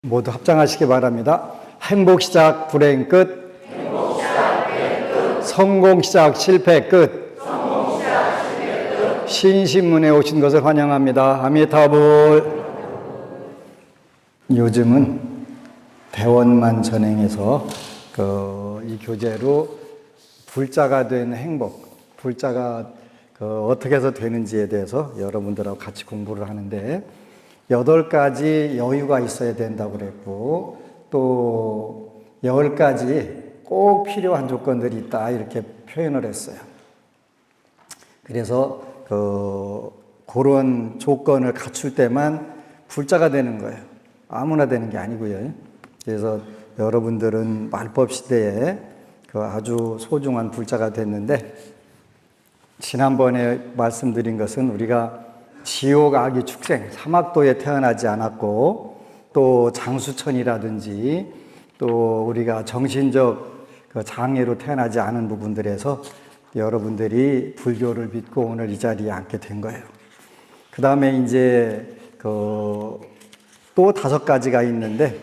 모두 합장하시기 바랍니다. 행복 시작, 불행 끝. 성공 시작, 실패 끝. 신신문에 오신 것을 환영합니다. 아미타불. 요즘은 대원만 전행해서 이 교재로 불자가 된 행복, 불자가 어떻게 해서 되는지에 대해서 여러분들하고 같이 공부를 하는데 8가지 여유가 있어야 된다고 그랬고 또 10가지 꼭 필요한 조건들이 있다 이렇게 표현을 했어요. 그래서 그런 조건을 갖출 때만 불자가 되는 거예요. 아무나 되는 게 아니고요. 그래서 여러분들은 말법 시대에 아주 소중한 불자가 됐는데 지난번에 말씀드린 것은 우리가 지옥 악의 축생, 사막도에 태어나지 않았고 또 장수천이라든지 또 우리가 정신적 장애로 태어나지 않은 부분들에서 여러분들이 불교를 믿고 오늘 이 자리에 앉게 된 거예요. 그 다음에 이제 또 5가지가 있는데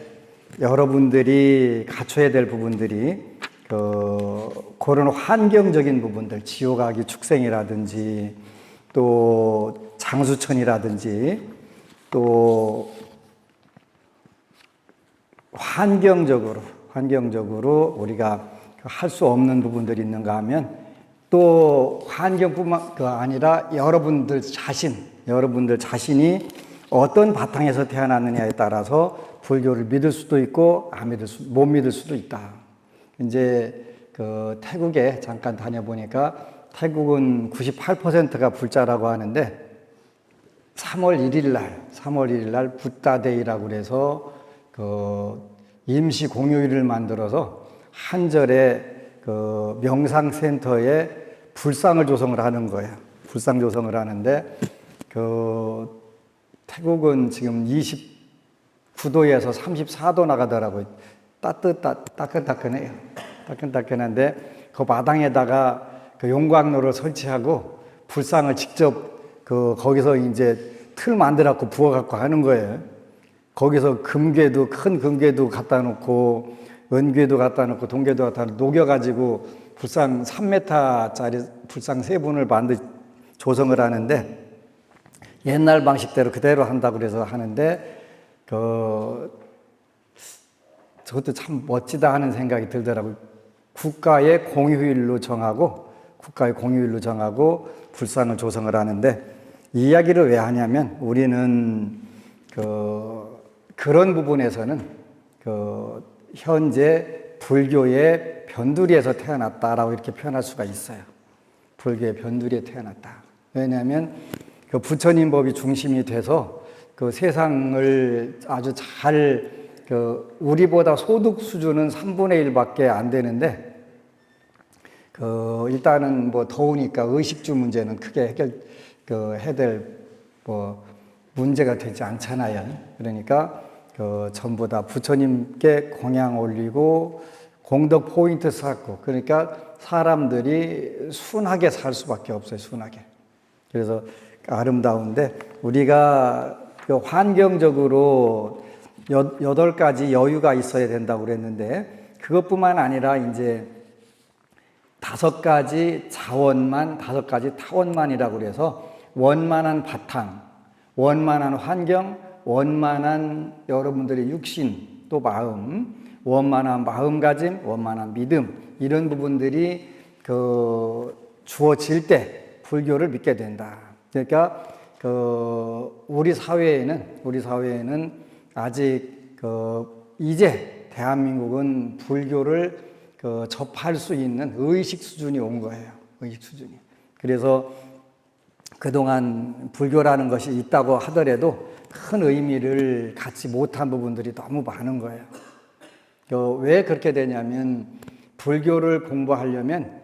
여러분들이 갖춰야 될 부분들이 그런 환경적인 부분들, 지옥악의 축생이라든지 또 장수천이라든지 또 환경적으로 우리가 할 수 없는 부분들이 있는가 하면 또 환경뿐만 아니라 여러분들 자신이 어떤 바탕에서 태어났느냐에 따라서 불교를 믿을 수도 있고 못 믿을 수도 있다. 이제 태국에 잠깐 다녀보니까 태국은 98%가 불자라고 하는데 3월 1일 날 붓다데이라고 그래서 임시 공휴일을 만들어서 한절에 명상센터에 불상을 조성을 하는 거예요. 불상 조성을 하는데 태국은 지금 29도에서 34도 나가더라고요. 따끈따끈해요. 따끈따끈한데 그 마당에다가 용광로를 설치하고 불상을 직접 거기서 이제 틀 만들어갖고 부어갖고 하는 거예요. 거기서 금괴도 큰 금괴도 갖다 놓고 은괴도 갖다 놓고 동괴도 갖다 놓고 녹여가지고 불상 3m짜리 불상 3분을 조성을 하는데 옛날 방식대로 그대로 한다고 그래서 하는데 저것도 참 멋지다 하는 생각이 들더라고요. 국가의 공휴일로 정하고 불상을 조성을 하는데 이 이야기를 왜 하냐면 우리는 그런 부분에서는 현재 불교의 변두리에서 태어났다라고 이렇게 표현할 수가 있어요. 불교의 변두리에 태어났다. 왜냐하면 부처님 법이 중심이 돼서 세상을 아주 잘 우리보다 소득 수준은 3분의 1밖에 안 되는데 일단은 더우니까 의식주 문제는 크게 해될 문제가 되지 않잖아요. 그러니까 전부 다 부처님께 공양 올리고 공덕 포인트 쌓고 그러니까 사람들이 순하게 살 수밖에 없어요. 순하게. 그래서 아름다운데 우리가 환경적으로 8가지 여유가 있어야 된다고 그랬는데 그것뿐만 아니라 이제 5가지 자원만, 5가지 타원만이라고 그래서 원만한 바탕, 원만한 환경, 원만한 여러분들의 육신 또 마음, 원만한 마음가짐, 원만한 믿음 이런 부분들이 주어질 때 불교를 믿게 된다. 그러니까 우리 사회에는 아직 이제 대한민국은 불교를 접할 수 있는 의식 수준이 온 거예요. 의식 수준이. 그래서 그동안 불교라는 것이 있다고 하더라도 큰 의미를 갖지 못한 부분들이 너무 많은 거예요. 왜 그렇게 되냐면 불교를 공부하려면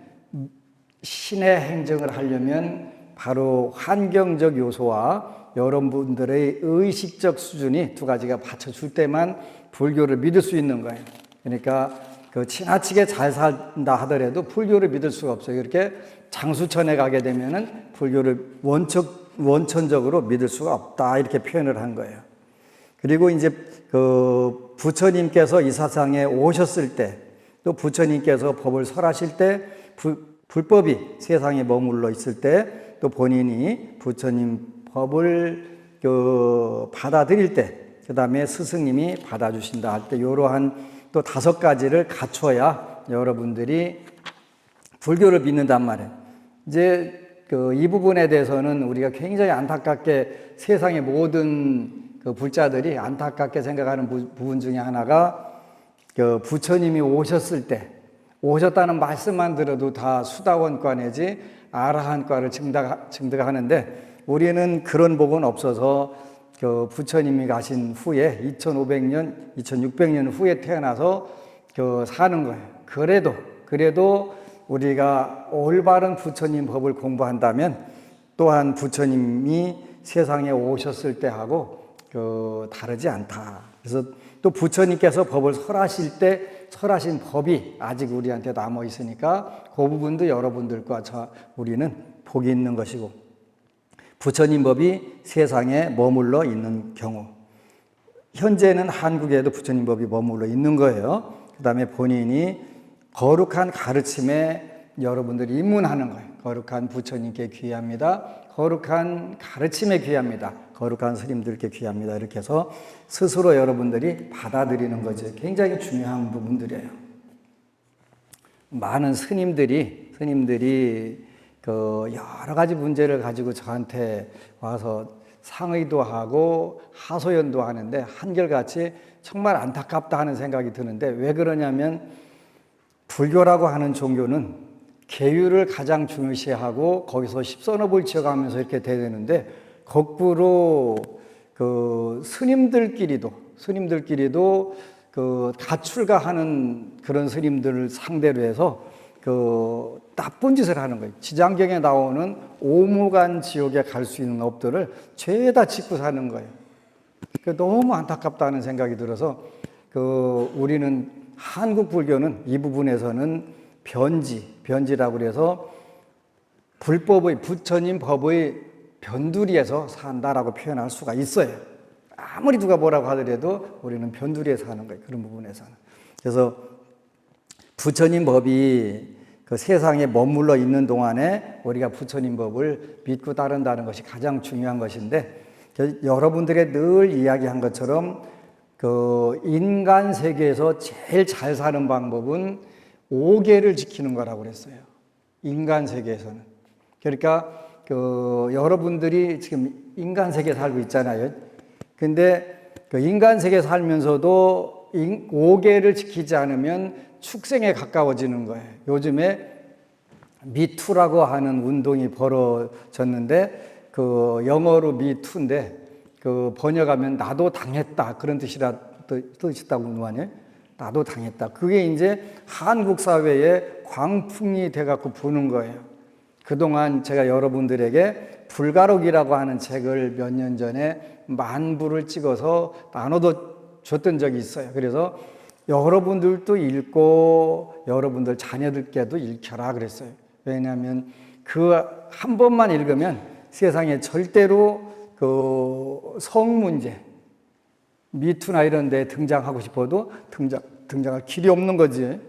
신의 행정을 하려면 바로 환경적 요소와 여러분들의 의식적 수준이 2가지가 받쳐줄 때만 불교를 믿을 수 있는 거예요. 그러니까 지나치게 잘 산다 하더라도 불교를 믿을 수가 없어요. 이렇게 장수천에 가게 되면은 불교를 원천적으로 믿을 수가 없다 이렇게 표현을 한 거예요. 그리고 이제 부처님께서 이 세상에 오셨을 때, 또 부처님께서 법을 설하실 때, 불법이 세상에 머물러 있을 때, 또 본인이 부처님 법을 받아들일 때, 그 다음에 스승님이 받아주신다 할 때, 이러한 또 5가지를 갖춰야 여러분들이 불교를 믿는단 말이에요. 이제 이 부분에 대해서는 우리가 굉장히 안타깝게 세상의 모든 불자들이 안타깝게 생각하는 부분 중에 하나가 부처님이 오셨을 때, 오셨다는 말씀만 들어도 다 수다원과 내지 아라한과를 증득하는데, 우리는 그런 복은 없어서 부처님이 가신 후에 2500년, 2600년 후에 태어나서 사는 거예요. 그래도 우리가 올바른 부처님 법을 공부한다면 또한 부처님이 세상에 오셨을 때하고 다르지 않다. 그래서 또 부처님께서 법을 설하실 때 설하신 법이 아직 우리한테 남아 있으니까 그 부분도 여러분들과 우리는 복이 있는 것이고, 부처님 법이 세상에 머물러 있는 경우, 현재는 한국에도 부처님 법이 머물러 있는 거예요. 그 다음에 본인이 거룩한 가르침에 여러분들이 입문하는 거예요. 거룩한 부처님께 귀합니다. 거룩한 가르침에 귀합니다. 거룩한 스님들께 귀합니다. 이렇게 해서 스스로 여러분들이 받아들이는 거죠. 굉장히 중요한 부분들이에요. 많은 스님들이 여러 가지 문제를 가지고 저한테 와서 상의도 하고 하소연도 하는데 한결같이 정말 안타깝다 하는 생각이 드는데, 왜 그러냐면 불교라고 하는 종교는 계율을 가장 중요시하고 거기서 십선업을 지어가면서 이렇게 돼야 되는데, 거꾸로 스님들끼리도 가출가하는 그런 스님들을 상대로 해서 나쁜 짓을 하는 거예요. 지장경에 나오는 오무간 지옥에 갈 수 있는 업들을 죄다 짓고 사는 거예요. 너무 안타깝다는 생각이 들어서 우리는 한국 불교는 이 부분에서는 변지라고 그래서 불법의 부처님 법의 변두리에서 산다라고 표현할 수가 있어요. 아무리 누가 뭐라고 하더라도 우리는 변두리에서 사는 거예요. 그런 부분에서는. 그래서 부처님 법이 세상에 머물러 있는 동안에 우리가 부처님 법을 믿고 따른다는 것이 가장 중요한 것인데, 여러분들의 늘 이야기한 것처럼 인간 세계에서 제일 잘 사는 방법은 5계를 지키는 거라고 그랬어요. 인간 세계에서는. 그러니까 여러분들이 지금 인간 세계에 살고 있잖아요. 근데 인간 세계에 살면서도 5계를 지키지 않으면 축생에 가까워지는 거예요. 요즘에 미투라고 하는 운동이 벌어졌는데, 영어로 미투인데 번역하면 나도 당했다 그런 뜻이라고 말이에요. 나도 당했다. 그게 이제 한국 사회에 광풍이 돼갖고 부는 거예요. 그동안 제가 여러분들에게 불가록이라고 하는 책을 몇 년 전에 10,000부를 찍어서 나눠도 줬던 적이 있어요. 그래서 여러분들도 읽고 여러분들 자녀들께도 읽혀라 그랬어요. 왜냐하면 한 번만 읽으면 세상에 절대로 성문제, 미투나 이런 데 등장하고 싶어도 등장할 길이 없는 거지.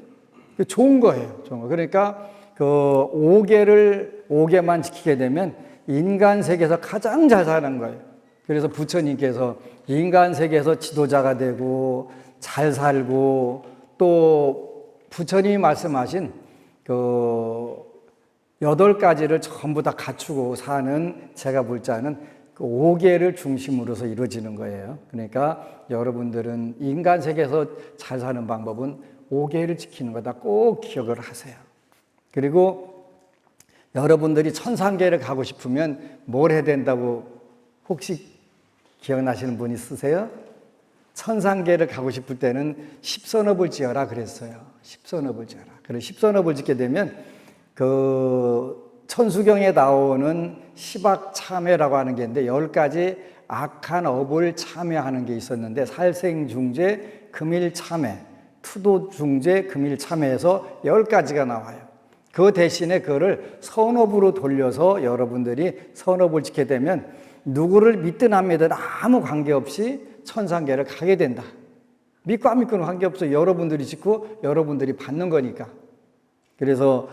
좋은 거예요. 좋은 거. 그러니까 5계만 지키게 되면 인간 세계에서 가장 잘 사는 거예요. 그래서 부처님께서 인간 세계에서 지도자가 되고 잘 살고, 또 부처님이 말씀하신 8가지를 전부 다 갖추고 사는 제가 볼 자는 5계를 중심으로서 이루어지는 거예요. 그러니까 여러분들은 인간 세계에서 잘 사는 방법은 5계를 지키는 거다 꼭 기억을 하세요. 그리고 여러분들이 천상계를 가고 싶으면 뭘 해야 된다고 혹시 기억나시는 분 있으세요? 천상계를 가고 싶을 때는 십선업을 지어라 그랬어요. 십선업을 지어라. 그래서 십선업을 짓게 되면 천수경에 나오는 시박참회라고 하는 게 있는데 10가지 악한 업을 참회하는 게 있었는데, 살생중죄, 금일참회, 투도중죄, 금일참회에서 10가지가 나와요. 그 대신에 그거를 선업으로 돌려서 여러분들이 선업을 짓게 되면 누구를 믿든 안 믿든 아무 관계없이 천상계를 가게 된다. 믿고 안 믿고는 관계없어요. 여러분들이 짓고 여러분들이 받는 거니까. 그래서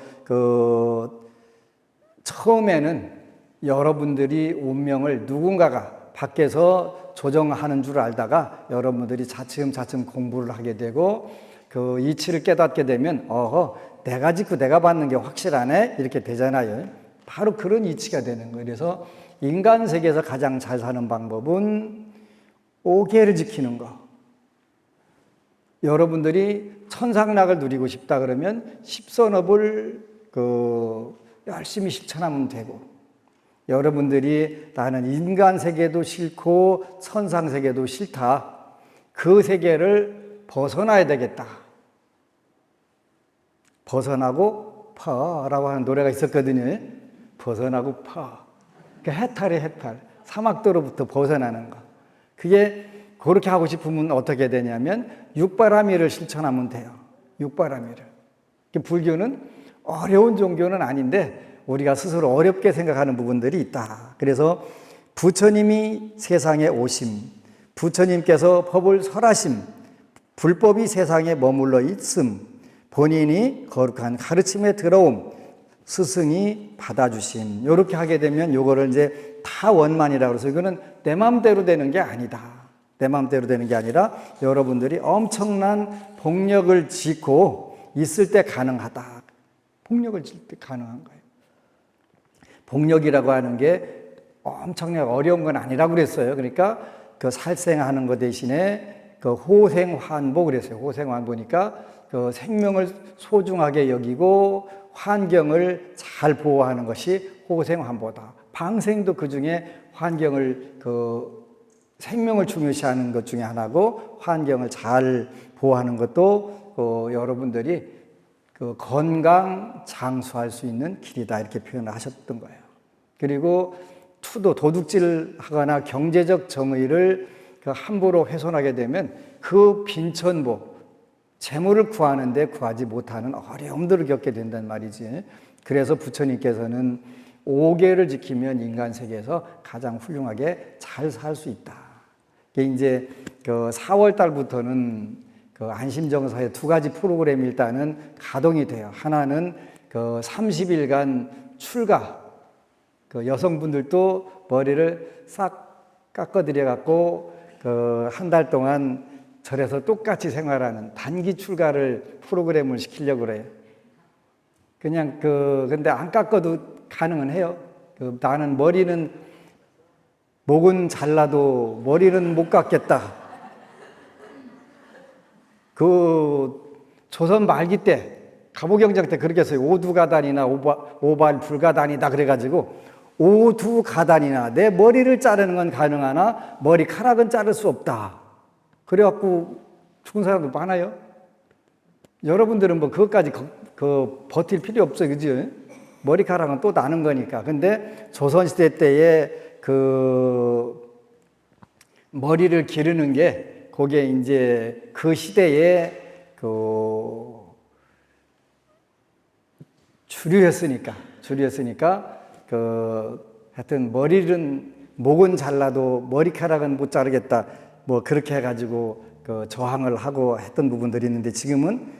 처음에는 여러분들이 운명을 누군가가 밖에서 조정하는 줄 알다가 여러분들이 차츰차츰 공부를 하게 되고 그 이치를 깨닫게 되면 내가 짓고 내가 받는 게 확실하네 이렇게 되잖아요. 바로 그런 이치가 되는 거예요. 그래서 인간 세계에서 가장 잘 사는 방법은 5계를 지키는 거. 여러분들이 천상락을 누리고 싶다 그러면 십선업을 열심히 실천하면 되고, 여러분들이 나는 인간 세계도 싫고 천상 세계도 싫다. 그 세계를 벗어나야 되겠다. 벗어나고 파라고 하는 노래가 있었거든요. 벗어나고 파. 해탈이 해탈. 사막도로부터 벗어나는 거. 그게 그렇게 하고 싶으면 어떻게 되냐면 육바라밀을 실천하면 돼요. 육바라밀을. 불교는 어려운 종교는 아닌데 우리가 스스로 어렵게 생각하는 부분들이 있다. 그래서 부처님이 세상에 오심, 부처님께서 법을 설하심, 불법이 세상에 머물러 있음, 본인이 거룩한 가르침에 들어옴, 스승이 받아주심. 이렇게 하게 되면 요거를 이제 타원만이라고 해서 이거는 내 마음대로 되는 게 아니다. 내 마음대로 되는 게 아니라 여러분들이 엄청난 복력을 짓고 있을 때 가능하다. 복력을 질 때 가능한 거예요. 복력이라고 하는 게 엄청나게 어려운 건 아니라고 그랬어요. 그러니까 그 살생하는 것 대신에 그 호생환보 그랬어요. 호생환보니까 그 생명을 소중하게 여기고 환경을 잘 보호하는 것이 호생환보다. 방생도 그 중에 환경을 생명을 중요시하는 것 중에 하나고 환경을 잘 보호하는 것도 여러분들이 건강 장수할 수 있는 길이다 이렇게 표현을 하셨던 거예요. 그리고 투도 도둑질 하거나 경제적 정의를 함부로 훼손하게 되면 그 빈천보 재물을 구하는데 구하지 못하는 어려움들을 겪게 된단 말이지. 그래서 부처님께서는 5계를 지키면 인간 세계에서 가장 훌륭하게 잘 살 수 있다. 이제 4월 달부터는 안심정서의 2가지 프로그램이 일단은 가동이 돼요. 하나는 30일간 출가. 여성분들도 머리를 싹 깎아드려 갖고 한 달 동안 절에서 똑같이 생활하는 단기 출가를 프로그램을 시키려고 그래요. 그냥 근데 안 깎아도 가능은 해요. 나는 목은 잘라도 머리는 못 깎겠다. 조선 말기 때 가보경작 때 그렇게 했어요. 오두가단이나 오발 불가단이다 그래가지고 오두가단이나 내 머리를 자르는 건 가능하나 머리카락은 자를 수 없다. 그래갖고 죽은 사람도 많아요. 여러분들은 뭐 그것까지 버틸 필요 없어요. 그죠? 머리카락은 또 나는 거니까. 근데 조선시대 때에 머리를 기르는 게 그게 이제 그 시대에 주류였으니까 하여튼 목은 잘라도 머리카락은 못 자르겠다. 뭐 그렇게 해가지고 저항을 하고 했던 부분들이 있는데 지금은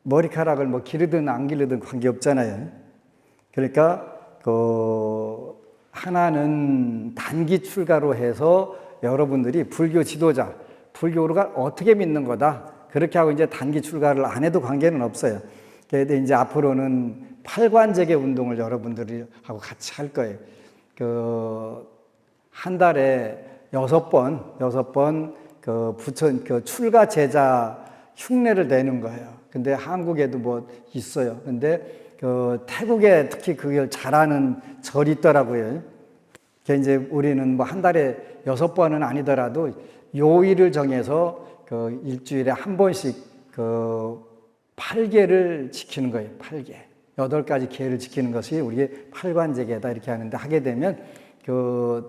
머리카락을 뭐 기르든 안 기르든 관계없잖아요. 그러니까 하나는 단기 출가로 해서 여러분들이 불교 지도자, 불교가 어떻게 믿는 거다. 그렇게 하고 이제 단기 출가를 안 해도 관계는 없어요. 그런데 이제 앞으로는 팔관제계 운동을 여러분들이 하고 같이 할 거예요. 한 달에 6번 출가 제자 흉내를 내는 거예요. 근데 한국에도 뭐 있어요. 근데 태국에 특히 그걸 잘하는 절이 있더라고요. 이제 우리는 뭐 한 달에 6번은 아니더라도 요일을 정해서 일주일에 한 번씩 8계를 지키는 거예요. 8계. 8가지 계를 지키는 것이 우리의 팔관제계다 이렇게 하는데 하게 되면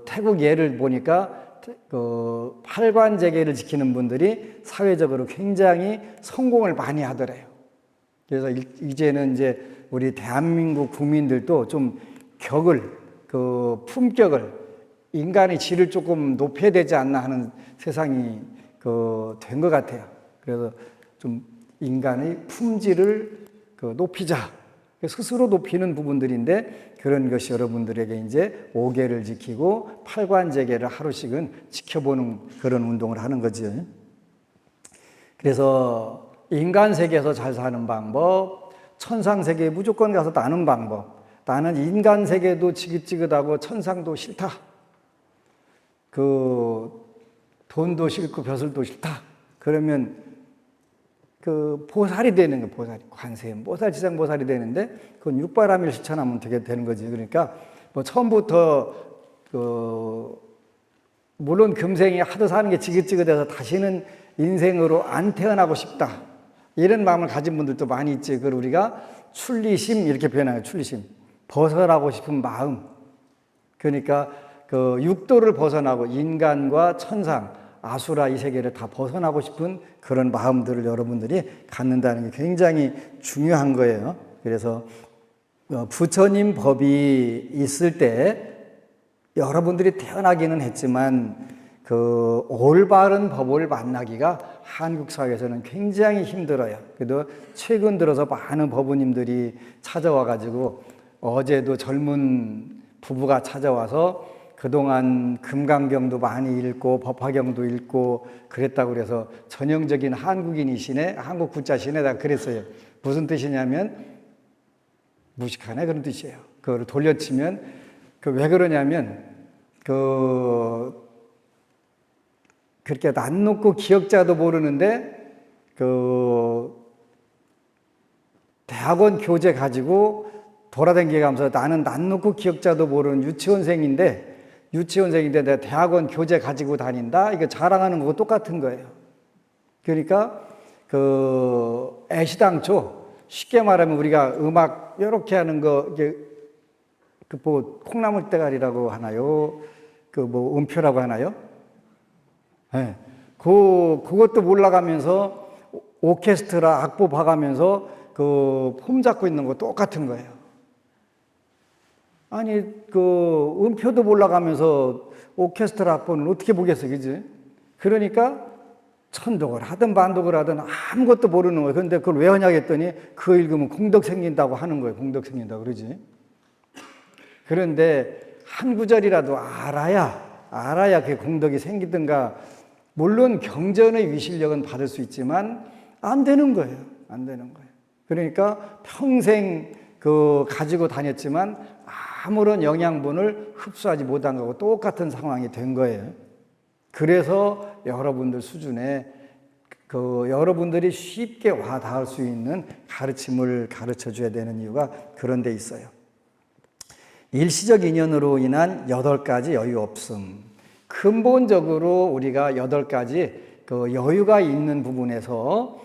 태국 예를 보니까 팔관제계를 지키는 분들이 사회적으로 굉장히 성공을 많이 하더래요. 그래서 이제는 이제 우리 대한민국 국민들도 좀 품격을 인간의 질을 조금 높여야 되지 않나 하는 세상이 된 것 같아요. 그래서 좀 인간의 품질을 높이자. 스스로 높이는 부분들인데 그런 것이 여러분들에게 이제 5계를 지키고 팔관제계를 하루씩은 지켜보는 그런 운동을 하는 거지. 그래서 인간 세계에서 잘 사는 방법, 천상 세계에 무조건 가서 나는 방법. 나는 인간 세계도 지긋지긋하고 천상도 싫다. 돈도 싫고 벼슬도 싫다. 그러면 보살이 되는 거, 보살이. 관세음 보살, 지상보살이 되는데, 그건 육바라밀 실천하면 되게 되는 거지. 그러니까, 처음부터, 물론 금생에 하도 사는 게 지긋지긋해서 다시는 인생으로 안 태어나고 싶다. 이런 마음을 가진 분들도 많이 있지. 그걸 우리가 출리심, 이렇게 표현해요. 출리심. 벗어나고 싶은 마음. 그러니까, 육도를 벗어나고 인간과 천상, 아수라 이 세계를 다 벗어나고 싶은 그런 마음들을 여러분들이 갖는다는 게 굉장히 중요한 거예요. 그래서 부처님 법이 있을 때 여러분들이 태어나기는 했지만 올바른 법을 만나기가 한국 사회에서는 굉장히 힘들어요. 그래도 최근 들어서 많은 법우님들이 찾아와 가지고 어제도 젊은 부부가 찾아와서 그동안 금강경도 많이 읽고 법화경도 읽고 그랬다고 그래서 전형적인 한국인이시네, 한국 구자시네, 다 그랬어요. 무슨 뜻이냐면 무식하네 그런 뜻이에요. 그걸 돌려치면 왜 그러냐면 그렇게 난 놓고 기억자도 모르는데 대학원 교재 가지고 돌아다니면서 나는 난 놓고 기억자도 모르는 유치원생인데 내가 대학원 교재 가지고 다닌다? 이거 자랑하는 거고 똑같은 거예요. 그러니까, 애시당초, 쉽게 말하면 우리가 음악, 이렇게 하는 거, 이게, 콩나물 대가리라고 하나요? 음표라고 하나요? 네. 그것도 몰라가면서, 오케스트라 악보 봐가면서, 폼 잡고 있는 거 똑같은 거예요. 아니, 음표도 몰라가면서 오케스트라 악보는 어떻게 보겠어, 그지? 그러니까 천독을 하든 반독을 하든 아무것도 모르는 거예요. 그런데 그걸 왜 하냐 했더니 그거 읽으면 공덕 생긴다고 하는 거예요. 공덕 생긴다고 그러지. 그런데 한 구절이라도 알아야 그게 공덕이 생기든가. 물론 경전의 위실력은 받을 수 있지만 안 되는 거예요. 안 되는 거예요. 그러니까 평생 가지고 다녔지만 아무런 영양분을 흡수하지 못한 거고 똑같은 상황이 된 거예요. 그래서 여러분들 수준에 여러분들이 쉽게 와 닿을 수 있는 가르침을 가르쳐 줘야 되는 이유가 그런 데 있어요. 일시적 인연으로 인한 8가지 여유 없음. 근본적으로 우리가 8가지 여유가 있는 부분에서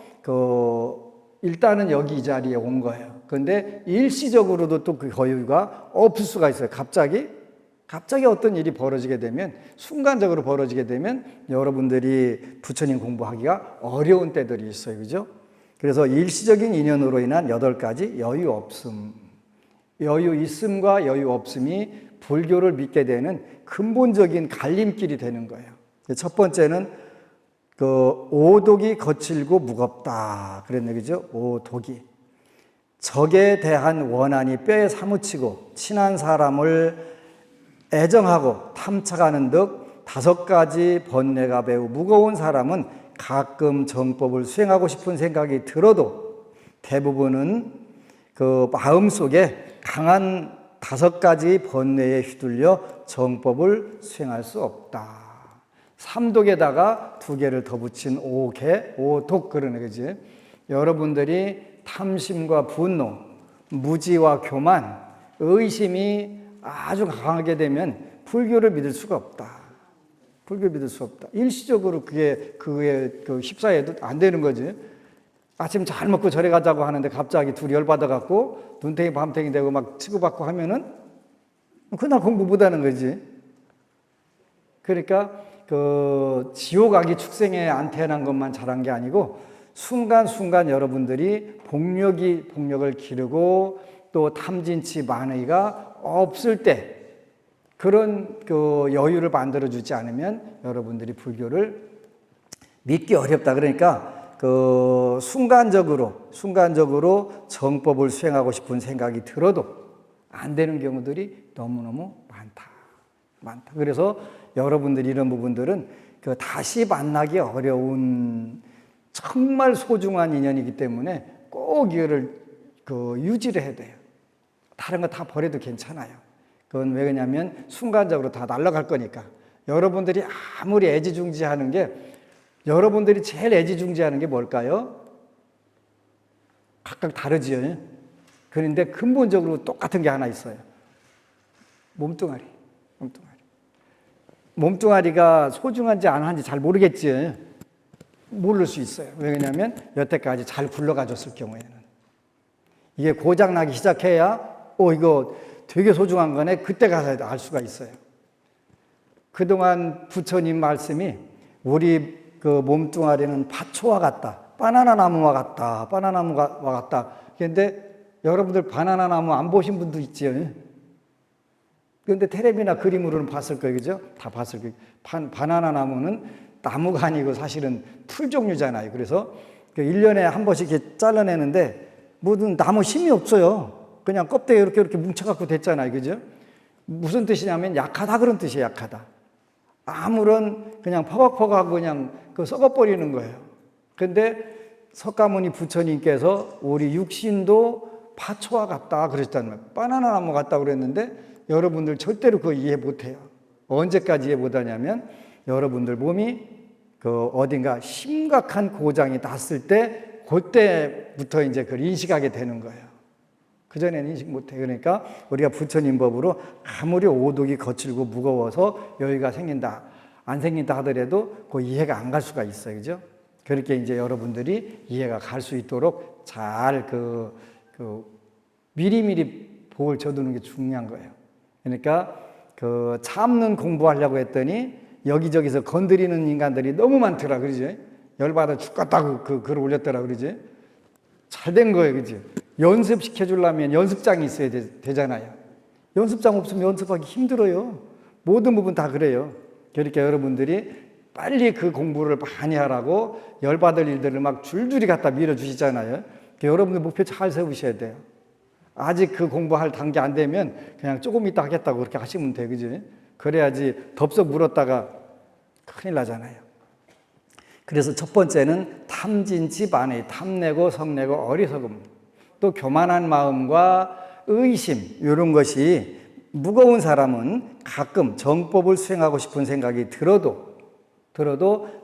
일단은 여기 이 자리에 온 거예요. 그런데 일시적으로도 또 그 여유가 없을 수가 있어요. 갑자기 어떤 일이 벌어지게 되면, 순간적으로 벌어지게 되면 여러분들이 부처님 공부하기가 어려운 때들이 있어요. 그죠? 그래서 일시적인 인연으로 인한 8가지 여유 없음. 여유 있음과 여유 없음이 불교를 믿게 되는 근본적인 갈림길이 되는 거예요. 첫 번째는 오독이 거칠고 무겁다. 그랬네, 그죠? 오독이. 적에 대한 원한이 뼈에 사무치고 친한 사람을 애정하고 탐착하는 듯 5가지 번뇌가 매우 무거운 사람은 가끔 정법을 수행하고 싶은 생각이 들어도 대부분은 마음속에 강한 5가지 번뇌에 휘둘려 정법을 수행할 수 없다. 3독에다가 2개를 더 붙인 5개, 5독 그러네, 그지? 여러분들이 탐심과 분노, 무지와 교만, 의심이 아주 강하게 되면 불교를 믿을 수가 없다. 불교를 믿을 수 없다. 일시적으로 그게 휩싸여도 안 되는 거지. 아침 잘 먹고 절에 가자고 하는데 갑자기 둘이 열받아갖고 눈탱이 밤탱이 되고 막 치고받고 하면은 그날 공부 못하는 거지. 그러니까 지옥악이 축생에 안 태어난 것만 잘한 게 아니고 순간순간 여러분들이 복력을 기르고 또 탐진치 만의가 없을 때 그런 여유를 만들어주지 않으면 여러분들이 불교를 믿기 어렵다. 그러니까 그 순간적으로 정법을 수행하고 싶은 생각이 들어도 안 되는 경우들이 너무너무 많다. 그래서 여러분들이 이런 부분들은 그 다시 만나기 어려운 정말 소중한 인연이기 때문에 꼭 이거를 그 유지를 해야 돼요. 다른 거 다 버려도 괜찮아요. 그건 왜 그러냐면 순간적으로 다 날아갈 거니까. 여러분들이 아무리 애지중지하는 게, 여러분들이 제일 애지중지하는 게 뭘까요? 각각 다르지요. 그런데 근본적으로 똑같은 게 하나 있어요. 몸뚱아리. 몸뚱아리가 소중한지 안 한지 잘 모르겠지. 모를 수 있어요. 왜냐하면 여태까지 잘 굴러가줬을 경우에는. 이게 고장나기 시작해야 이거 되게 소중한 거네. 그때 가서 알 수가 있어요. 그동안 부처님 말씀이 우리 그 몸뚱아리는 밭초와 같다. 바나나 나무와 같다. 그런데 여러분들 바나나 나무 안 보신 분도 있지요. 그런데 텔레비나 그림으로는 봤을 거예요. 그죠? 다 봤을 거예요. 바나나 나무는 나무가 아니고 사실은 풀 종류잖아요. 그래서 1년에 한 번씩 이렇게 잘라내는데 모든 나무 힘이 없어요. 그냥 껍데기 이렇게 뭉쳐갖고 됐잖아요. 그죠? 무슨 뜻이냐면 약하다 그런 뜻이에요. 약하다. 아무런 그냥 퍼벅퍼벅하고 그냥 그 썩어버리는 거예요. 근데 석가모니 부처님께서 우리 육신도 밭초와 같다 그러셨단 말이에요. 바나나 나무 같다 그랬는데 여러분들 절대로 그거 이해 못해요. 언제까지 이해 못하냐면 여러분들 몸이 그 어딘가 심각한 고장이 났을 때 그때부터 이제 그걸 인식하게 되는 거예요. 그전에는 인식 못해. 그러니까 우리가 부처님 법으로 아무리 오독이 거칠고 무거워서 여유가 생긴다, 안 생긴다 하더라도 그 이해가 안 갈 수가 있어요. 그죠? 그렇게 이제 여러분들이 이해가 갈 수 있도록 잘 미리미리 복을 줘두는 게 중요한 거예요. 그러니까 그 참는 공부하려고 했더니 여기저기서 건드리는 인간들이 너무 많더라. 그러지? 열받아 죽겠다고 그 글을 올렸더라. 그러지? 잘 된 거예요. 그지? 연습시켜 주려면 연습장이 있어야 되잖아요. 연습장 없으면 연습하기 힘들어요. 모든 부분 다 그래요. 그러니까 여러분들이 빨리 그 공부를 많이 하라고 열받을 일들을 막 줄줄이 갖다 밀어주시잖아요. 여러분들 목표 잘 세우셔야 돼요. 아직 그 공부할 단계 안 되면 그냥 조금 이따 하겠다고 그렇게 하시면 돼요. 그지? 그래야지 덥석 물었다가 큰일 나잖아요. 그래서 첫 번째는 탐진치 반의 탐내고 성내고 어리석음. 또 교만한 마음과 의심 이런 것이 무거운 사람은 가끔 정법을 수행하고 싶은 생각이 들어도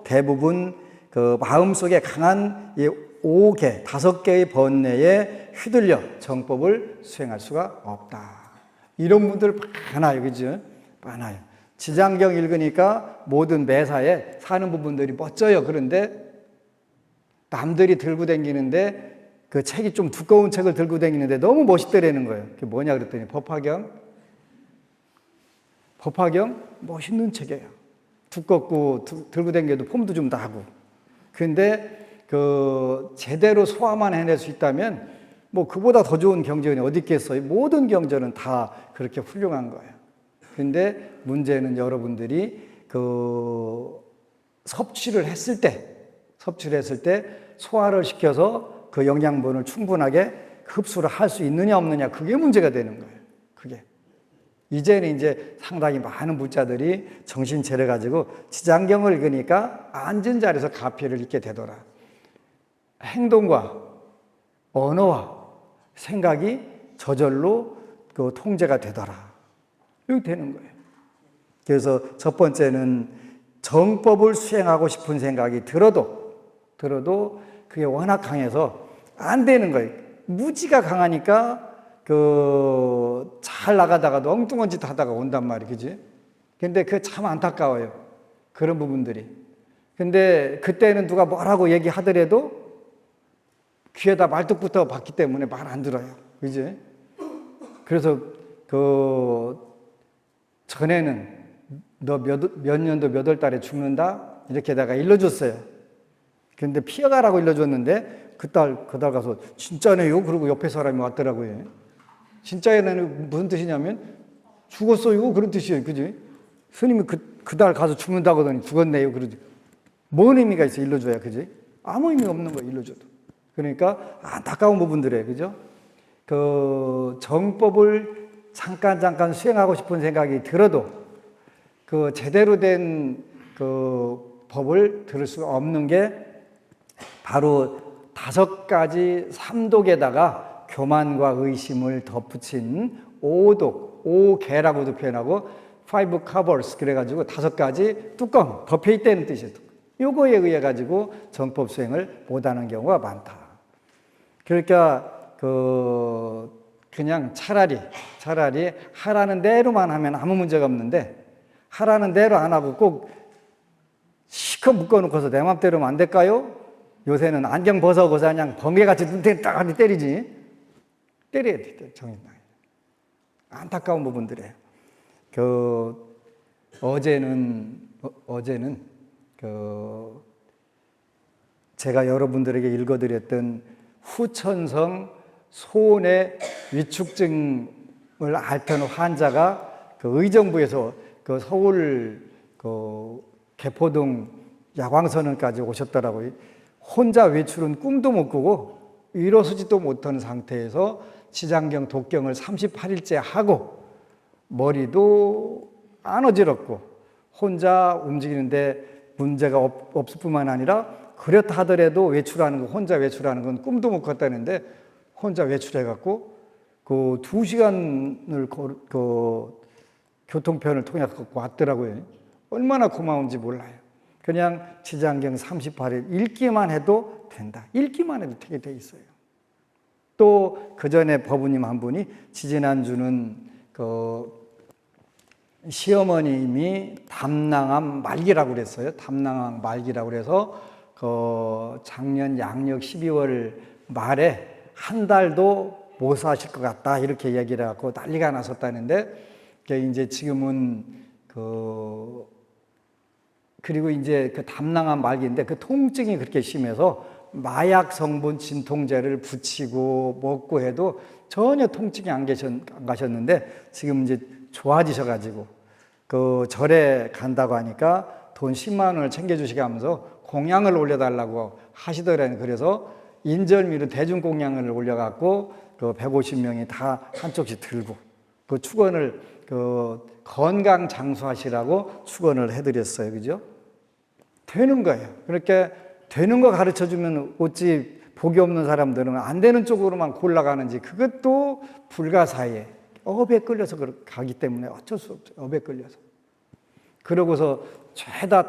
대부분 그 마음속에 강한 이 5개, 5개의 번뇌에 휘둘려 정법을 수행할 수가 없다. 이런 분들 많아요. 그죠? 많아요. 지장경 읽으니까 모든 매사에 사는 부분들이 멋져요. 그런데 남들이 들고 다니는데 그 책이 좀 두꺼운 책을 들고 다니는데 너무 멋있더라는 거예요. 그게 뭐냐 그랬더니 법화경 멋있는 책이에요. 두껍고 들고 다니도 폼도 좀 나고. 근데 그 제대로 소화만 해낼 수 있다면 뭐 그보다 더 좋은 경전이 어디 있겠어요. 모든 경전은 다 그렇게 훌륭한 거예요. 근데 문제는 여러분들이 그 섭취를 했을 때 소화를 시켜서 그 영양분을 충분하게 흡수를 할 수 있느냐 없느냐, 그게 문제가 되는 거예요. 그게. 이제는 이제 상당히 많은 부자들이 정신 차려가지고 지장경을 읽으니까 앉은 자리에서 가피를 읽게 되더라. 행동과 언어와 생각이 저절로 그 통제가 되더라. 이렇게 되는 거예요. 그래서 첫 번째는 정법을 수행하고 싶은 생각이 들어도 그게 워낙 강해서 안 되는 거예요. 무지가 강하니까 잘 나가다가도 엉뚱한 짓 하다가 온단 말이에요. 그지? 근데 그게 참 안타까워요. 그런 부분들이. 근데 그때는 누가 뭐라고 얘기하더라도 귀에다 말뚝부터 받기 때문에 말 안 들어요. 그지? 그래서 전에는 너 몇 년도 몇 월 달에 죽는다? 이렇게다가 일러줬어요. 근데 피해가라고 일러줬는데 그 달 가서 진짜네요? 그러고 옆에 사람이 왔더라고요. 진짜에는 무슨 뜻이냐면 죽었어요? 그런 뜻이에요. 그지? 스님이 그 달 가서 죽는다고 하더니 죽었네요. 그러지. 뭔 의미가 있어, 일러줘야, 그지? 아무 의미 없는 거야, 일러줘도. 그러니까 안타까운 부분들에, 그죠? 그 정법을 잠깐 수행하고 싶은 생각이 들어도 그 제대로 된 그 법을 들을 수 없는 게 바로 5가지 삼독에다가 교만과 의심을 덧붙인 오독, 오개라고도 표현하고 five covers 그래가지고 5가지 뚜껑 덮여 있다는 뜻이에요. 요거에 의해 가지고 정법 수행을 못하는 경우가 많다. 그러니까 그냥 차라리 하라는 대로만 하면 아무 문제가 없는데 하라는 대로 안 하고 꼭 시커 묶어놓고서 내 맘대로면 안 될까요? 요새는 안경 벗어고서 그냥 번개같이 눈탱이 딱 때리지. 때려야 돼, 정신나게. 안타까운 부분들이에요. 어제는 제가 여러분들에게 읽어드렸던 후천성 소원의 위축증을 앓던 환자가 의정부에서 서울 개포동 야광선원까지 오셨더라고요. 혼자 외출은 꿈도 못 꾸고 일어서지도 못하는 상태에서 지장경, 독경을 38일째 하고 머리도 안 어지럽고 혼자 움직이는데 문제가 없을 뿐만 아니라 그렇다 하더라도 혼자 외출하는 건 꿈도 못 꿨다는데 혼자 외출해갖고 2시간을 교통편을 통해 갖고 왔더라고요. 얼마나 고마운지 몰라요. 그냥 지장경 38일 읽기만 해도 된다. 읽기만 해도 되게 돼 있어요. 또 그 전에 법우님 한 분이 지지난주는 시어머님이 담낭암 말기라고 그랬어요. 담낭암 말기라고 그래서 작년 양력 12월 말에 한 달도 못 사실 것 같다 이렇게 얘기를 해갖고 난리가 났었다는데 이제 지금은 그리고 이제 담낭암 말기인데 그 통증이 그렇게 심해서 마약 성분 진통제를 붙이고 먹고 해도 전혀 통증이 안 가셨는데 지금 이제 좋아지셔가지고 절에 간다고 하니까 돈 10만 원을 챙겨주시게 하면서 공양을 올려달라고 하시더라고요. 그래서 인절미로 대중공양을 올려갖고 150명이 다 한쪽씩 들고 축원을 건강 장수하시라고 축원을 해드렸어요. 그죠? 되는 거예요. 그렇게 되는 거 가르쳐 주면 어찌 복이 없는 사람들은 안 되는 쪽으로만 골라가는지 그것도 불가사의에 업에 끌려서 가기 때문에 어쩔 수 없죠. 업에 끌려서. 그러고서 죄다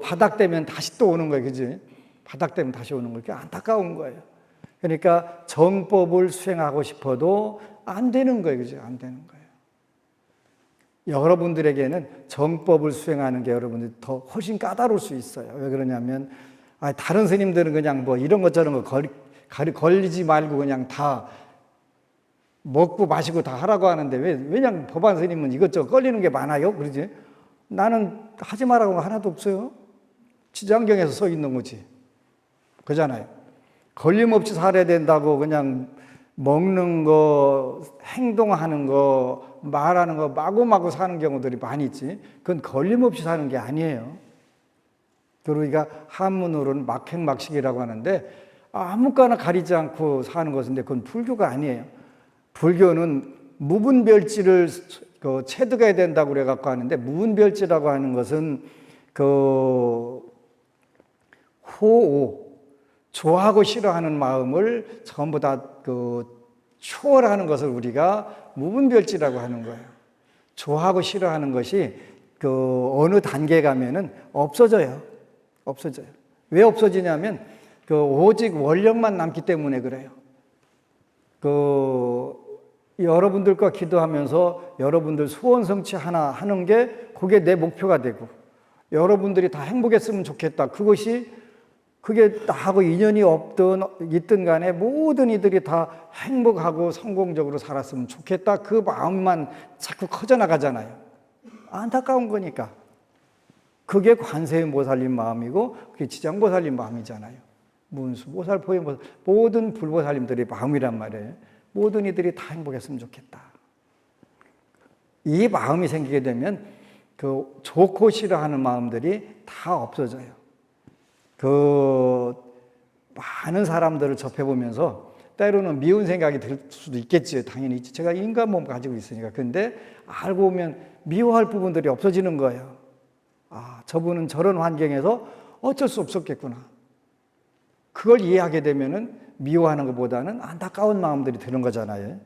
바닥 되면 다시 또 오는 거예요. 그지? 바닥 되면 다시 오는 거예요. 그게 안타까운 거예요. 그러니까 정법을 수행하고 싶어도 안 되는 거예요. 그죠? 안 되는 거예요. 여러분들에게는 정법을 수행하는 게 여러분들이 더 훨씬 까다로울 수 있어요. 왜 그러냐면 다른 스님들은 그냥 이런 것 저런 거 걸리지 말고 그냥 다 먹고 마시고 다 하라고 하는데 왜냐 법안 스님은 이것저것 걸리는 게 많아요. 그러지? 나는 하지 말라고 하나도 없어요. 지장경에서 써 있는 거지. 그잖아요. 걸림없이 살아야 된다고 그냥 먹는 거, 행동하는 거, 말하는 거 마구마구 사는 경우들이 많이 있지. 그건 걸림없이 사는 게 아니에요. 그러니까 한문으로는 막행막식이라고 하는데 아무거나 가리지 않고 사는 것인데 그건 불교가 아니에요. 불교는 무분별지를 체득해야 된다고 그래갖고 하는데 무분별지라고 하는 것은 호오, 좋아하고 싫어하는 마음을 전부 다 초월하는 것을 우리가 무분별지라고 하는 거예요. 좋아하고 싫어하는 것이 어느 단계에 가면은 없어져요. 없어져요. 왜 없어지냐면 오직 원력만 남기 때문에 그래요. 여러분들과 기도하면서 여러분들 소원 성취 하나 하는 게 그게 내 목표가 되고 여러분들이 다 행복했으면 좋겠다. 그게 나하고 인연이 있든 간에 모든 이들이 다 행복하고 성공적으로 살았으면 좋겠다. 그 마음만 자꾸 커져나가잖아요. 안타까운 거니까. 그게 관세음보살님 마음이고 그게 지장보살님 마음이잖아요. 문수, 보살, 포인보살 모든 불보살님들의 마음이란 말이에요. 모든 이들이 다 행복했으면 좋겠다. 이 마음이 생기게 되면 그 좋고 싫어하는 마음들이 다 없어져요. 그 많은 사람들을 접해보면서 때로는 미운 생각이 들 수도 있겠지요. 당연히 있지. 제가 인간 몸 가지고 있으니까. 근데 알고 보면 미워할 부분들이 없어지는 거예요. 아, 저분은 저런 환경에서 어쩔 수 없었겠구나. 그걸 이해하게 되면은 미워하는 것보다는 안타까운 마음들이 드는 거잖아요.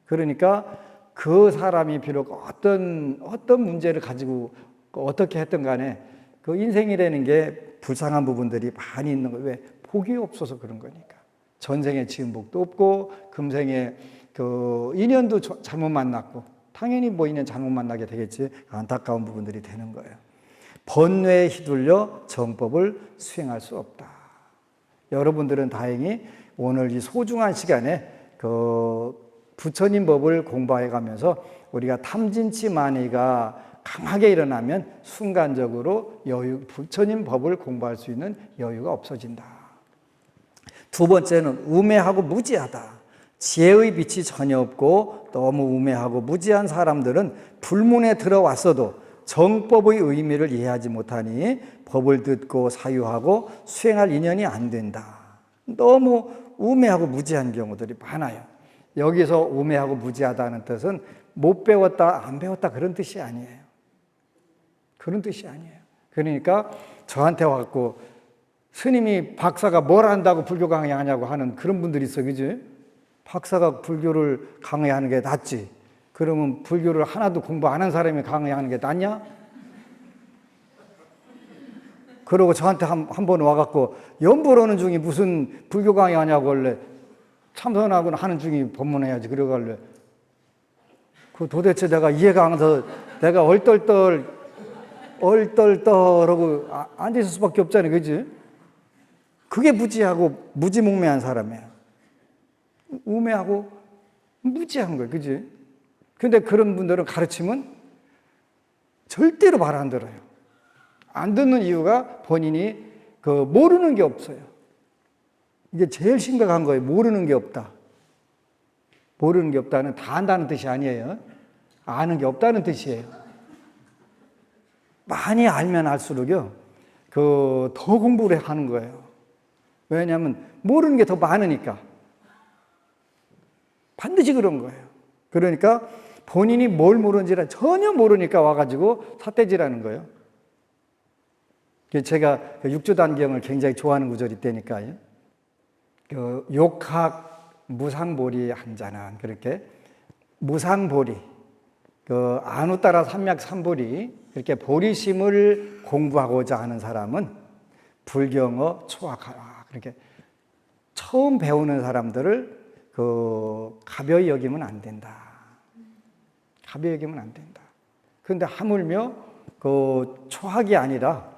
그러니까 그 사람이 비록 어떤 문제를 가지고 어떻게 했든 간에 그 인생이라는 게 불쌍한 부분들이 많이 있는 거예요. 왜? 복이 없어서 그런 거니까. 전생에 지은 복도 없고 금생에 그 인연도 잘못 만났고 당연히 뭐 인연 잘못 만나게 되겠지. 안타까운 부분들이 되는 거예요. 번뇌에 휘둘려 정법을 수행할 수 없다. 여러분들은 다행히 오늘 이 소중한 시간에 그 부처님 법을 공부해 가면서 우리가 탐진치 만이가 강하게 일어나면 순간적으로 부처님 법을 공부할 수 있는 여유가 없어진다. 두 번째는 우매하고 무지하다. 지혜의 빛이 전혀 없고 너무 우매하고 무지한 사람들은 불문에 들어왔어도 정법의 의미를 이해하지 못하니 법을 듣고 사유하고 수행할 인연이 안 된다. 너무 우매하고 무지한 경우들이 많아요. 여기서 우매하고 무지하다는 뜻은 못 배웠다, 안 배웠다 그런 뜻이 아니에요. 그런 뜻이 아니에요. 그러니까 저한테 와갖고 스님이 박사가 뭘 안다고 불교 강의하냐고 하는 그런 분들이 있어, 그지? 박사가 불교를 강의하는 게 낫지. 그러면 불교를 하나도 공부 안 한 사람이 강의하는 게 낫냐? 그러고 저한테 한 번 와갖고 연불하는 중이 무슨 불교 강의하냐고 원래 참선하고 하는 중이 법문해야지. 그러길래 그 도대체 내가 이해가 안 가서 내가 얼떨떨하고 앉아있을 수밖에 없잖아요. 그지? 그게 무지하고 무지몽매한 사람이에요. 우매하고 무지한 거예요. 그지? 근데 그런 분들은 가르치면 절대로 말 안 들어요. 안 듣는 이유가 본인이 그 모르는 게 없어요. 이게 제일 심각한 거예요. 모르는 게 없다. 모르는 게 없다는 다 안다는 뜻이 아니에요. 아는 게 없다는 뜻이에요. 많이 알면 알수록요, 더 공부를 하는 거예요. 왜냐하면 모르는 게 더 많으니까. 반드시 그런 거예요. 그러니까 본인이 뭘 모르는지를 전혀 모르니까 와가지고 삿대질하는 거예요. 제가 육조단경을 굉장히 좋아하는 구절이 있다니까요. 욕학 무상보리 한자는 그렇게 무상보리, 안우 따라 삼약 삼보리, 이렇게 보리심을 공부하고자 하는 사람은 불경어 초학하라. 그렇게 처음 배우는 사람들을 가벼이 여기면 안 된다. 가벼이 여기면 안 된다. 그런데 하물며 초학이 아니라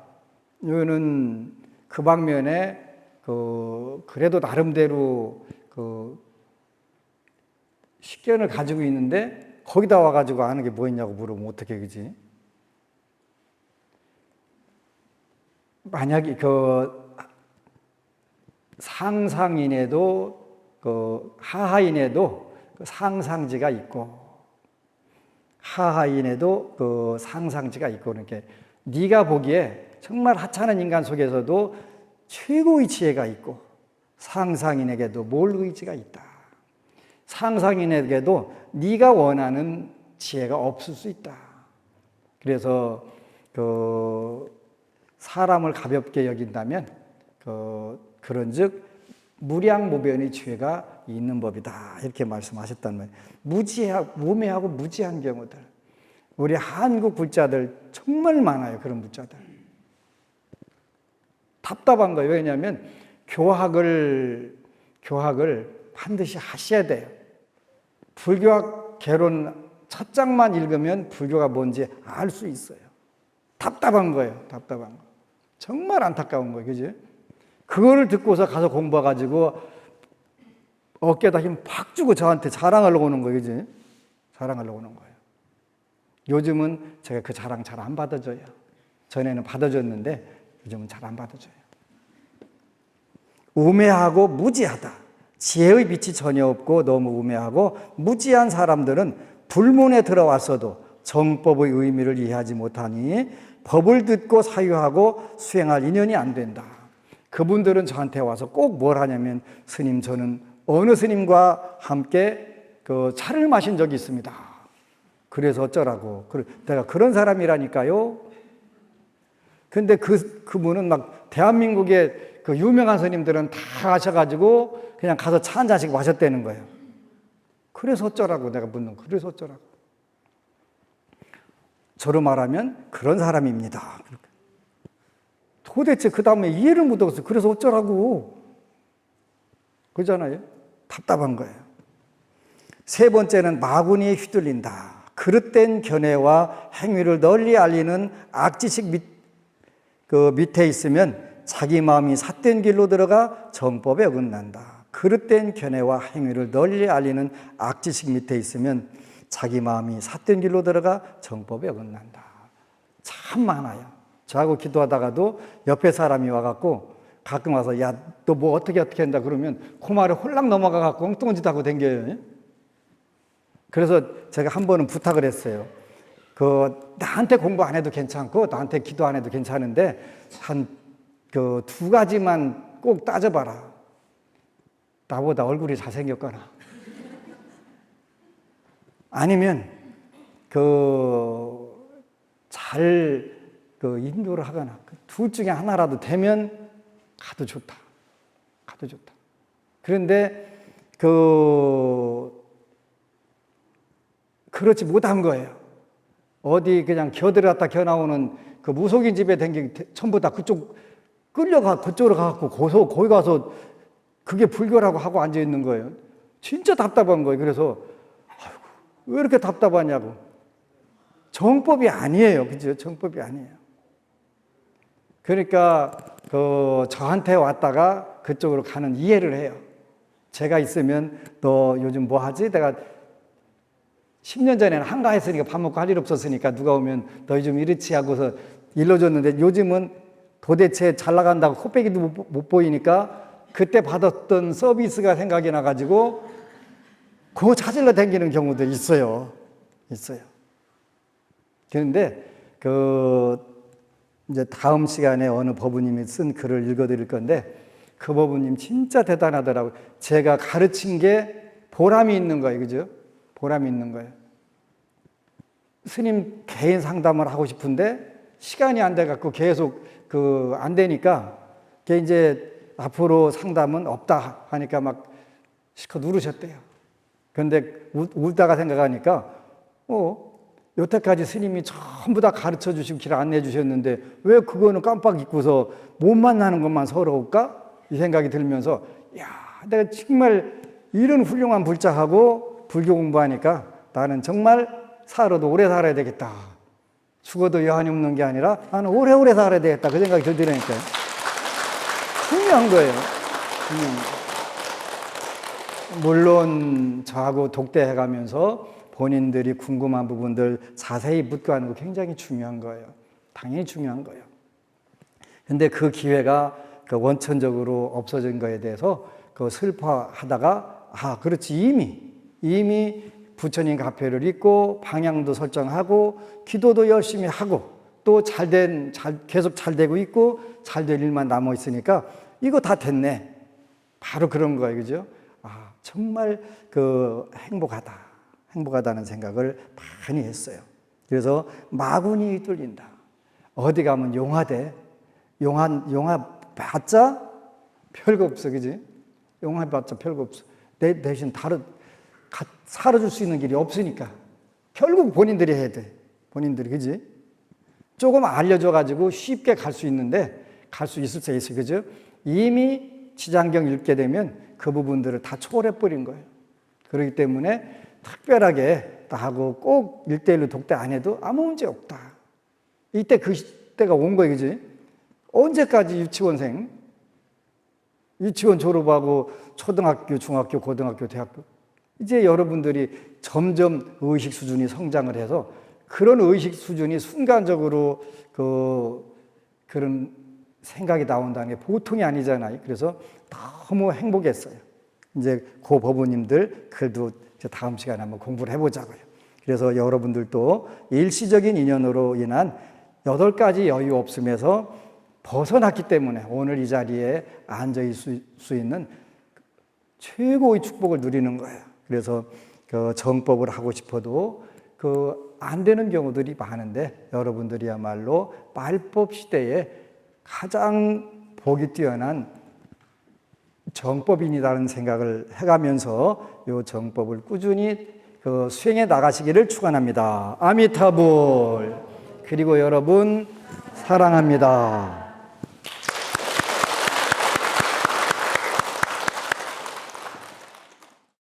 이거는 그 방면에 그래도 나름대로 식견을 가지고 있는데 거기다 와가지고 아는 게 뭐 있냐고 물으면 어떻게, 그지? 만약에 상상인에도 하하인에도 상상지가 있고 하하인에도 상상지가 있고, 이렇게 네가 보기에 정말 하찮은 인간 속에서도 최고의 지혜가 있고 상상인에게도 몰 의지가 있다. 상상인에게도 네가 원하는 지혜가 없을 수 있다. 그래서 사람을 가볍게 여긴다면 그런즉 무량무변의 죄가 있는 법이다. 이렇게 말씀하셨단 말이에요. 우매하고 무지한 경우들. 우리 한국 불자들 정말 많아요. 그런 불자들. 답답한 거예요. 왜냐하면 교학을 반드시 하셔야 돼요. 불교학 개론 첫 장만 읽으면 불교가 뭔지 알 수 있어요. 답답한 거예요. 답답한 거. 정말 안타까운 거예요. 그지? 그거를 듣고서 가서 공부해가지고 어깨에다 힘 팍 주고 저한테 자랑하려고 오는 거예요. 그지? 자랑하려고 오는 거예요. 요즘은 제가 그 자랑 잘 안 받아줘요. 전에는 받아줬는데 요즘은 잘 안 받아줘요. 우매하고 무지하다. 지혜의 빛이 전혀 없고 너무 우매하고 무지한 사람들은 불문에 들어왔어도 정법의 의미를 이해하지 못하니 법을 듣고 사유하고 수행할 인연이 안 된다. 그분들은 저한테 와서 꼭 뭘 하냐면, 스님, 저는 어느 스님과 함께 그 차를 마신 적이 있습니다. 그래서 어쩌라고. 내가 그런 사람이라니까요. 근데 그분은 막 대한민국의 그 유명한 스님들은 다 하셔가지고 그냥 가서 차 한 잔씩 마셨다는 거예요. 그래서 어쩌라고. 내가 묻는 거. 그래서 어쩌라고. 저로 말하면 그런 사람입니다. 도대체 그 다음에 이해를 못하겠어요. 그래서 어쩌라고. 그러잖아요. 답답한 거예요. 세 번째는 마구니에 휘둘린다. 그릇된 견해와 행위를 널리 알리는 악지식 밑에 있으면 자기 마음이 삿된 길로 들어가 정법에 어긋난다. 그릇된 견해와 행위를 널리 알리는 악지식 밑에 있으면 자기 마음이 삿된 길로 들어가 정법에 어긋난다. 참 많아요. 저하고 기도하다가도 옆에 사람이 와갖고 가끔 와서, 야, 너 뭐 어떻게 한다 그러면 그 말에 홀랑 넘어가갖고 엉뚱한 짓 하고 댕겨요. 그래서 제가 한 번은 부탁을 했어요. 나한테 공부 안 해도 괜찮고 나한테 기도 안 해도 괜찮은데 한 두 가지만 꼭 따져봐라. 나보다 얼굴이 잘생겼거나 아니면 잘 인도를 하거나 둘 중에 하나라도 되면 가도 좋다. 가도 좋다. 그런데 그렇지 못한 거예요. 어디 그냥 겨들었다 겨 나오는 그 무속인 집에 댕기 전부 다 그쪽 끌려가 그쪽으로 가갖고 거기 가서 그게 불교라고 하고 앉아 있는 거예요. 진짜 답답한 거예요. 그래서 아이고, 왜 이렇게 답답하냐고. 정법이 아니에요. 그죠? 정법이 아니에요. 그러니까 저한테 왔다가 그쪽으로 가는 이해를 해요. 제가 있으면 너 요즘 뭐 하지? 내가 10년 전에는 한가했으니까 밥 먹고 할 일 없었으니까 누가 오면 너 요즘 이렇지 하고서 일러줬는데 요즘은 도대체 잘 나간다고 코빼기도 못 보이니까 그때 받았던 서비스가 생각이 나가지고 그거 찾으러 다니는 경우도 있어요. 있어요. 그런데 이제 다음 시간에 어느 법우님이 쓴 글을 읽어드릴 건데 그 법우님 진짜 대단하더라고요. 제가 가르친 게 보람이 있는 거예요. 그죠? 보람이 있는 거예요. 스님 개인 상담을 하고 싶은데 시간이 안 돼갖고 계속 안 되니까 걔 이제 앞으로 상담은 없다 하니까 막 실컷 누르셨대요. 그런데 울다가 생각하니까 여태까지 스님이 전부 다 가르쳐 주시고 길 안내해 주셨는데 왜 그거는 깜빡 잊고서 못 만나는 것만 서러울까? 이 생각이 들면서 야, 내가 정말 이런 훌륭한 불자하고 불교 공부하니까 나는 정말 살아도 오래 살아야 되겠다. 죽어도 여한이 없는 게 아니라 나는 오래오래 살아야 되겠다. 그 생각이 들더라니까요. 중요한 거예요. 물론 저하고 독대해가면서 본인들이 궁금한 부분들 자세히 묻고 하는 거 굉장히 중요한 거예요. 당연히 중요한 거예요. 근데 그 기회가 원천적으로 없어진 거에 대해서 슬퍼하다가 그렇지 이미 부처님 가표를 읽고 방향도 설정하고 기도도 열심히 하고 또 계속 잘 되고 있고 잘 될 일만 남아 있으니까 이거 다 됐네. 바로 그런 거예요. 그죠? 정말 행복하다는 생각을 많이 했어요. 그래서 마구니 뚫린다. 어디 가면 용화돼. 용화 봤자 별거 없어. 그지? 용화 봤자 별거 없어. 대신 살아줄 수 있는 길이 없으니까 결국 본인들이 해야 돼. 본인들이. 그지? 조금 알려줘가지고 쉽게 갈 수 있는데 갈 수 있을 수 있어요. 그죠? 이미 지장경 읽게 되면 그 부분들을 다 초월해버린 거예요. 그렇기 때문에 특별하게 하고 꼭 1:1로 독대 안 해도 아무 문제 없다. 이때 그 때가 온 거예요. 그지? 언제까지 유치원 졸업하고 초등학교, 중학교, 고등학교, 대학교 이제 여러분들이 점점 의식 수준이 성장을 해서 그런 의식 수준이 순간적으로 그런 생각이 나온다는 게 보통이 아니잖아요. 그래서 너무 행복했어요. 이제 그 법우님들 글도 다음 시간에 한번 공부를 해보자고요. 그래서 여러분들도 일시적인 인연으로 인한 8가지 여유 없음에서 벗어났기 때문에 오늘 이 자리에 앉아 있을 수 있는 최고의 축복을 누리는 거예요. 그래서 그 정법을 하고 싶어도 안 되는 경우들이 많은데 여러분들이야말로 말법 시대에 가장 복이 뛰어난 정법인이라는 생각을 해가면서 이 정법을 꾸준히 수행해 나가시기를 축원합니다. 아미타불. 그리고 여러분 사랑합니다.